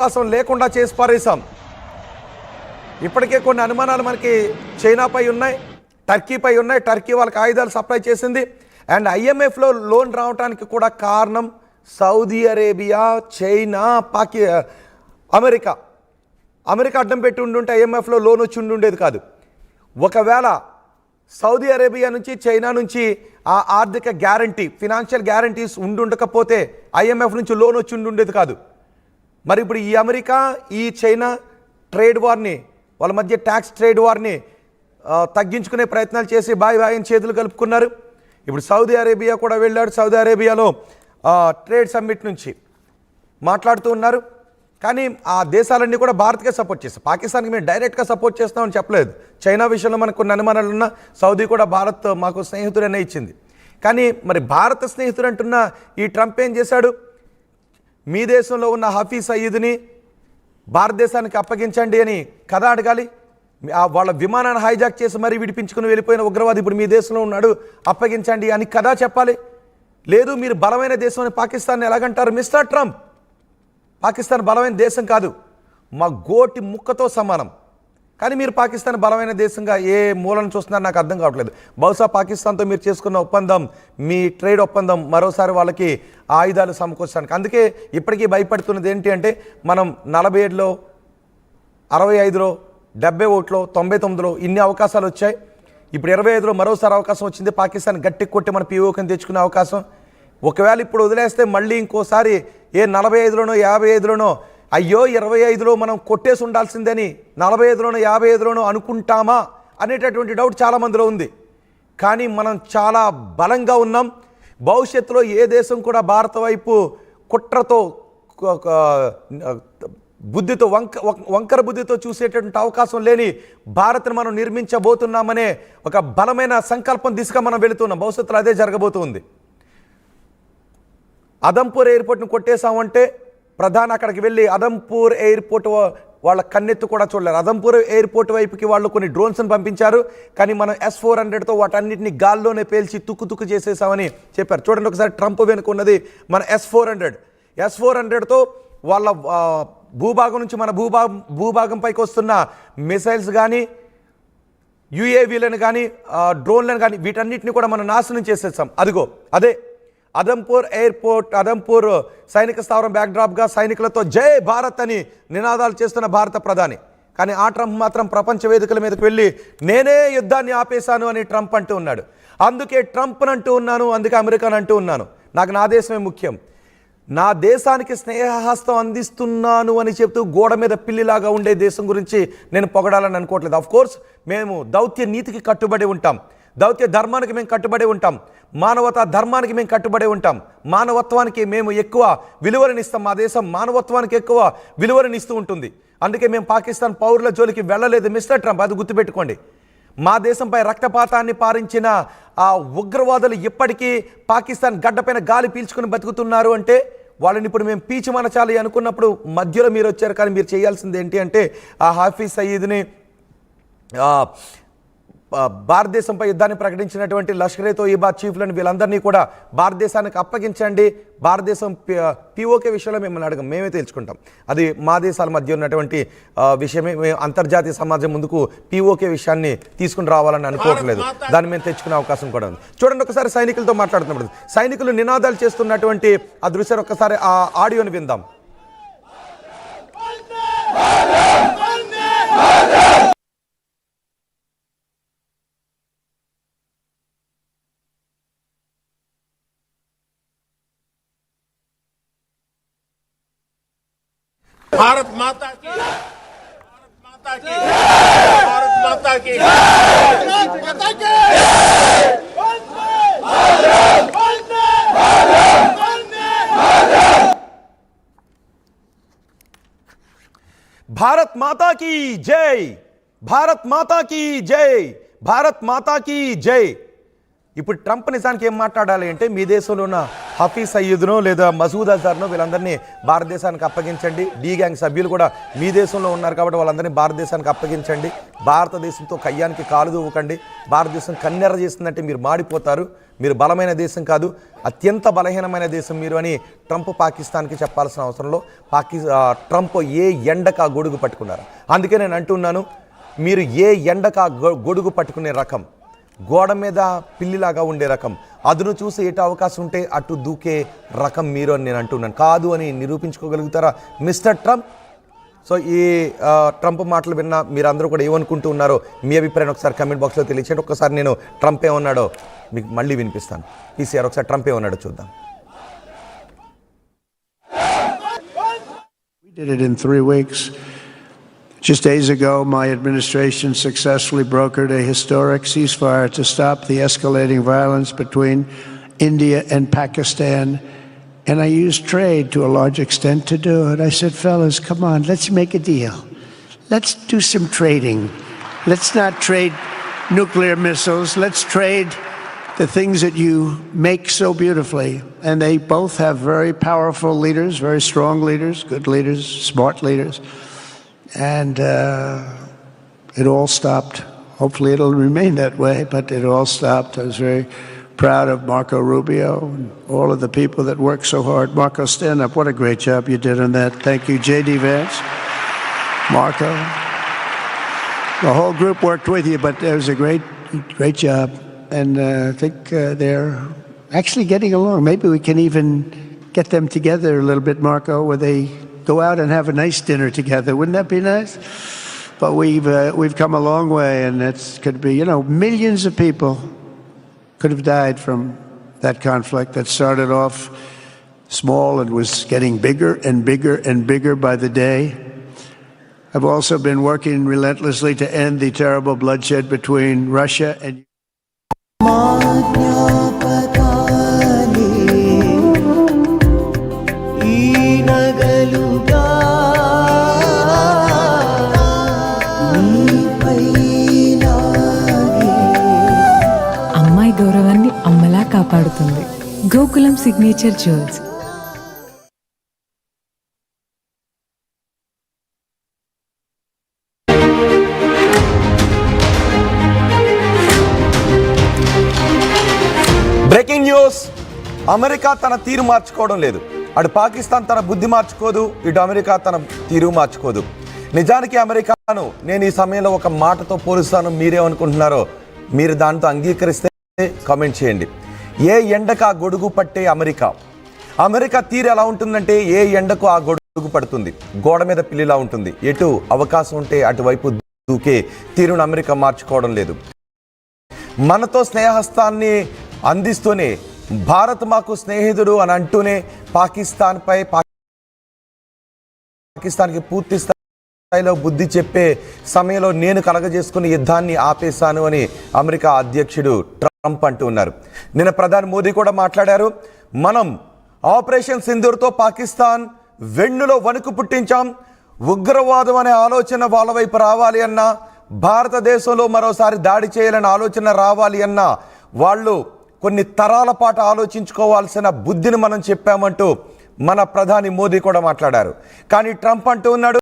అవకాశం లేకుండా చేసి పారేశాం. ఇప్పటికే కొన్ని అనుమానాలు మనకి చైనాపై ఉన్నాయి, టర్కీపై ఉన్నాయి. టర్కీ వాళ్ళకి ఆయుధాలు సప్లై చేసింది. అండ్ ఐఎంఎఫ్లో లోన్ రావడానికి కూడా కారణం సౌదీ అరేబియా, చైనా, అమెరికా అడ్డం పెట్టి ఉండుంటే ఐఎంఎఫ్లో లోన్ వచ్చి ఉండేది కాదు. ఒకవేళ సౌదీ అరేబియా నుంచి, చైనా నుంచి ఆ ఆర్థిక గ్యారంటీ, ఫినాన్షియల్ గ్యారంటీస్ ఉండకపోతే ఐఎంఎఫ్ నుంచి లోన్ వచ్చి ఉండేది కాదు. మరి ఇప్పుడు ఈ అమెరికా, ఈ చైనా ట్రేడ్ వార్ని, వాళ్ళ మధ్య ట్యాక్స్ ట్రేడ్ వార్ని తగ్గించుకునే ప్రయత్నాలు చేసి బాయిని చేతులు కలుపుకున్నారు. ఇప్పుడు సౌదీ అరేబియా కూడా వెళ్ళాడు. సౌదీ అరేబియాలో ట్రేడ్ సమ్మిట్ నుంచి మాట్లాడుతూ ఉన్నారు. కానీ ఆ దేశాలన్నీ కూడా భారత్కే సపోర్ట్ చేస్తాయి. పాకిస్తాన్కి మేము డైరెక్ట్గా సపోర్ట్ చేస్తామని చెప్పలేదు. చైనా విషయంలో మనకు కొన్ని అనుమానాలు ఉన్నా సౌదీ కూడా భారత్ మాకు స్నేహితుడనే ఇచ్చింది. కానీ మరి భారత స్నేహితుడు అంటున్న ఈ ట్రంప్ ఏం చేశాడు? మీ దేశంలో ఉన్న హఫీజ్ సయీద్ని భారతదేశానికి అప్పగించండి అని కదా అడగాలి. వాళ్ళ విమానాన్ని హైజాక్ చేసి మరీ విడిపించుకుని వెళ్ళిపోయిన ఉగ్రవాది ఇప్పుడు మీ దేశంలో ఉన్నాడు, అప్పగించండి అని కదా చెప్పాలి. లేదు, మీరు బలమైన దేశం అని పాకిస్తాన్ని ఎలాగంటారు? మిస్టర్ ట్రంప్, పాకిస్తాన్ బలమైన దేశం కాదు, మా గోటి ముక్కతో సమానం. కానీ మీరు పాకిస్తాన్ బలమైన దేశంగా ఏ మూలను చూస్తున్నారో నాకు అర్థం కావట్లేదు. బహుశా పాకిస్తాన్తో మీరు చేసుకున్న ఒప్పందం, మీ ట్రేడ్ ఒప్పందం మరోసారి వాళ్ళకి ఆయుధాలు సమకూర్చడానికి. అందుకే ఇప్పటికీ భయపడుతున్నది ఏంటి అంటే, మనం 47లో, 65లో, 71లో, 99లో ఇన్ని అవకాశాలు వచ్చాయి. ఇప్పుడు 25లో మరోసారి అవకాశం వచ్చింది. పాకిస్తాన్ గట్టి కొట్టి మన పీఓకని తెచ్చుకునే అవకాశం. ఒకవేళ ఇప్పుడు వదిలేస్తే మళ్ళీ ఇంకోసారి 45లోనో 55లోనో అయ్యో 25లో మనం కొట్టేసి ఉండాల్సిందని 45లోనో 55లోనో అనుకుంటామా అనేటటువంటి డౌట్ చాలామందిలో ఉంది. కానీ మనం చాలా బలంగా ఉన్నాం. భవిష్యత్తులో ఏ దేశం కూడా భారత వైపు కుట్రతో, బుద్ధితో, వంకర బుద్ధితో చూసేటటువంటి అవకాశం లేని భారత్ని మనం నిర్మించబోతున్నామనే ఒక బలమైన సంకల్పం దిశగా మనం వెళుతున్నాం. భవిష్యత్తులో అదే జరగబోతుంది. అదంపూర్ ఎయిర్పోర్ట్ని కొట్టేశామంటే ప్రధాని అక్కడికి వెళ్ళి అదంపూర్ ఎయిర్పోర్ట్ వాళ్ళ కన్నెత్తు కూడా చూడలేరు. అదంపూర్ ఎయిర్పోర్ట్ వైపుకి వాళ్ళు కొన్ని డ్రోన్స్ని పంపించారు. కానీ మనం S-400తో వాటన్నిటిని గాల్లోనే పేల్చి తుక్కు చేసేసామని చెప్పారు. చూడండి ఒకసారి, ట్రంప్ వెనుక ఉన్నది మన S-400తో వాళ్ళ భూభాగం నుంచి మన భూభాగం పైకి వస్తున్న మిసైల్స్ కానీ, UAVలను కానీ, డ్రోన్లను కానీ వీటన్నిటిని కూడా మనం నాశనం చేసేసాం. అదిగో అదే అదంపూర్ ఎయిర్పోర్ట్, అదంపూర్ సైనిక స్థావరం బ్యాక్డ్రాప్గా సైనికులతో జై భారత్ అని నినాదాలు చేస్తున్న భారత ప్రధాని. కానీ ఆ ట్రంప్ మాత్రం ప్రపంచ వేదికల మీదకి వెళ్ళి నేనే యుద్ధాన్ని ఆపేశాను అని ట్రంప్ అంటూ ఉన్నాడు. అందుకే ట్రంప్ని అంటూ ఉన్నాను, అందుకే అమెరికాని అంటూ ఉన్నాను. నాకు నా దేశమే ముఖ్యం. నా దేశానికి స్నేహహస్తం అందిస్తున్నాను అని చెప్తూ గోడ మీద పిల్లిలాగా ఉండే దేశం గురించి నేను పొగడాలని అనుకోవట్లేదు. ఆఫ్కోర్స్ మేము దౌత్య నీతికి కట్టుబడి ఉంటాం, దౌత్య ధర్మానికి మేము కట్టుబడి ఉంటాం, మానవతా ధర్మానికి మేము కట్టుబడి ఉంటాం, మానవత్వానికి మేము ఎక్కువ విలువలనిస్తాం. మా దేశం మానవత్వానికి ఎక్కువ విలువలనిస్తూ ఉంటుంది. అందుకే మేము పాకిస్తాన్ పౌరుల జోలికి వెళ్ళలేదు మిస్టర్ ట్రంప్, అది గుర్తుపెట్టుకోండి. మా దేశంపై రక్తపాతాన్ని పారించిన ఆ ఉగ్రవాదులు ఇప్పటికీ పాకిస్తాన్ గడ్డపైన గాలి పీల్చుకుని బతుకుతున్నారు అంటే వాళ్ళని ఇప్పుడు మేము పీచి మనచాలి అనుకున్నప్పుడు మధ్యలో మీరు వచ్చారు. కానీ మీరు చేయాల్సింది ఏంటి అంటే ఆ హఫీజ్ సయీద్ని, భారతదేశంపై యుద్ధాన్ని ప్రకటించినటువంటి లష్కరే తోయిబా చీఫ్లను వీళ్ళందరినీ కూడా భారతదేశానికి అప్పగించండి. భారతదేశం పీఓకే విషయంలో మిమ్మల్ని అడగం, మేమే తెలుసుకుంటాం. అది మా దేశాల మధ్య ఉన్నటువంటి విషయమే. మేము అంతర్జాతీయ సమాజం ముందుకు పీఓకే విషయాన్ని తీసుకుని రావాలని అనుకోవట్లేదు. దాన్ని మేము తెచ్చుకునే అవకాశం కూడా ఉంది. చూడండి ఒకసారి, సైనికులతో మాట్లాడుతున్నప్పుడు సైనికులు నినాదాలు చేస్తున్నటువంటి ఆ దృశ్యాన్ని ఒక్కసారి ఆ ఆడియోని విందాం. भारत माता की, भारत माता की, भारत माता की, भारत माता की, भारत माता की जय, भारत माता की जय, भारत माता की जय. ఇప్పుడు ట్రంప్ నిజానికి ఏం మాట్లాడాలి అంటే మీ దేశంలో ఉన్న హఫీజ్ సయీద్ను లేదా మసూద్ అజర్ను వీళ్ళందరినీ భారతదేశానికి అప్పగించండి. డి గ్యాంగ్ సభ్యులు కూడా మీ దేశంలో ఉన్నారు కాబట్టి వాళ్ళందరినీ భారతదేశానికి అప్పగించండి. భారతదేశంతో కయ్యానికి కాలు దూవకండి. భారతదేశం కన్నెర చేస్తుందంటే మీరు మాడిపోతారు. మీరు బలమైన దేశం కాదు, అత్యంత బలహీనమైన దేశం మీరు అని ట్రంప్ పాకిస్తాన్కి చెప్పాల్సిన అవసరంలో ట్రంప్ ఏ ఎండక గొడుగు పట్టుకున్నారు. అందుకే నేను అంటున్నాను, మీరు ఏ ఎండక గొడుగు పట్టుకునే రకం, గోడ మీద పిల్లిలాగా ఉండే రకం, అదును చూసి ఎటు అవకాశం ఉంటే అటు దూకే రకం మీరు అని నేను అంటున్నాను. కాదు అని నిరూపించుకోగలుగుతారా మిస్టర్ ట్రంప్? సో ఈ ట్రంప్ మాటలు విన్న మీరందరూ కూడా ఏమనుకుంటూ ఉన్నారో మీ అభిప్రాయం ఒకసారి కమెంట్ బాక్స్లో తెలియచేయండి. ఒక్కసారి నేను ట్రంప్ ఏమన్నాడో మీకు మళ్ళీ వినిపిస్తాను. పీసీఆర్ ఒకసారి ట్రంప్ ఏమన్నాడో చూద్దాం. We did it in 3 weeks. Just days ago, my administration successfully brokered a historic ceasefire to stop the escalating violence between India and Pakistan. And I used trade to a large extent to do it. I said, fellas, come on, let's make a deal. Let's do some trading. Let's not trade nuclear missiles. Let's trade the things that you make so beautifully. And they both have very powerful leaders, very strong leaders, good leaders, smart leaders. And it all stopped. Hopefully it'll remain that way, but it all stopped. I was very proud of Marco Rubio and all of the people that worked so hard. Marco, stand up. What a great job you did on that. Thank you, J.D. Vance, Marco. The whole group worked with you, but it was a great job. And I think they're actually getting along. Maybe we can even get them together a little bit, Marco, where they go out and have a nice dinner together. Wouldn't that be nice? But we've come a long way, and it could be, millions of people could have died from that conflict that started off small and was getting bigger and bigger and bigger by the day. I've also been working relentlessly to end the terrible bloodshed between Russia and అమ్మాయి గౌరవాన్ని అమ్మలా కాపాడుతుంది. Gokulam signature jewels. Breaking news, America తన తీరు మార్చుకోవడం లేదు. అటు పాకిస్తాన్ తన బుద్ధి మార్చుకోదు, ఇటు అమెరికా తన తీరు మార్చుకోదు. నిజానికి అమెరికాను నేను ఈ సమయంలో ఒక మాటతో పోలుస్తాను. మీరేమనుకుంటున్నారో మీరు దాంతో అంగీకరిస్తే కామెంట్ చేయండి. ఏ ఎండకు ఆ గొడుగు పట్టే అమెరికా తీరు ఎలా ఉంటుందంటే ఏ ఎండకు ఆ గొడుగు పడుతుంది, గోడ మీద పిల్లిలా ఉంటుంది. ఎటు అవకాశం ఉంటే అటువైపు దూకే తీరును అమెరికా మార్చుకోవడం లేదు. మనతో స్నేహస్తాన్ని అందిస్తూనే భారత్ మాకు స్నేహితుడు అని అంటూనే పాకిస్తాన్కి పూర్తి స్థాయిలో బుద్ధి చెప్పే సమయంలో నేను కలగజేసుకుని యుద్ధాన్ని ఆపేశాను అని అమెరికా అధ్యక్షుడు ట్రంప్ అంటూ ఉన్నారు. నిన్న ప్రధాని మోదీ కూడా మాట్లాడారు. మనం ఆపరేషన్ సింధూర్తో పాకిస్తాన్ వెన్నులో వణుకు పుట్టించాం. ఉగ్రవాదం అనే ఆలోచన వాళ్ళ వైపు రావాలి అన్నా, భారతదేశంలో మరోసారి దాడి చేయాలనే ఆలోచన రావాలి అన్నా వాళ్ళు కొన్ని తరాల పాటు ఆలోచించుకోవాల్సిన బుద్ధిని మనం చెప్పామంటూ మన ప్రధాని మోదీ కూడా మాట్లాడారు. కానీ ట్రంప్ అంటూ ఉన్నాడు,